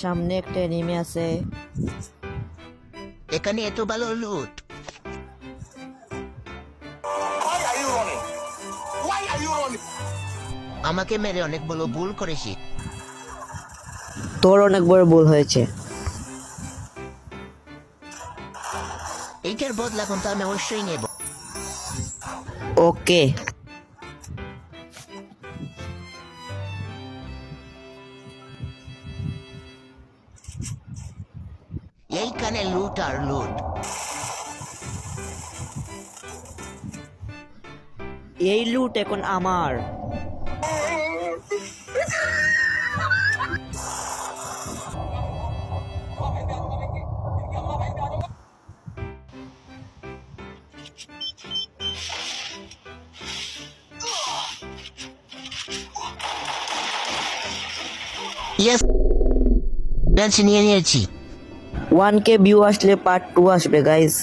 সামনে একটা এনিমি আছে। এখানে এত ভালো লুট। আমাকে মেরে অনেক বড় ভুল করেছি। তোর অনেক বড় ভুল হয়েছে। এইটার বদলা কিন্তু আমি অবশ্যই নেব। ওকে। এইখানে লুট আর লুট। এই লুট এখন আমার। ইয়েস, বেঞ্চ নিয়ে নিয়েছি। 1K ভিউ আসলে পার্ট 2 আসবে গাইস।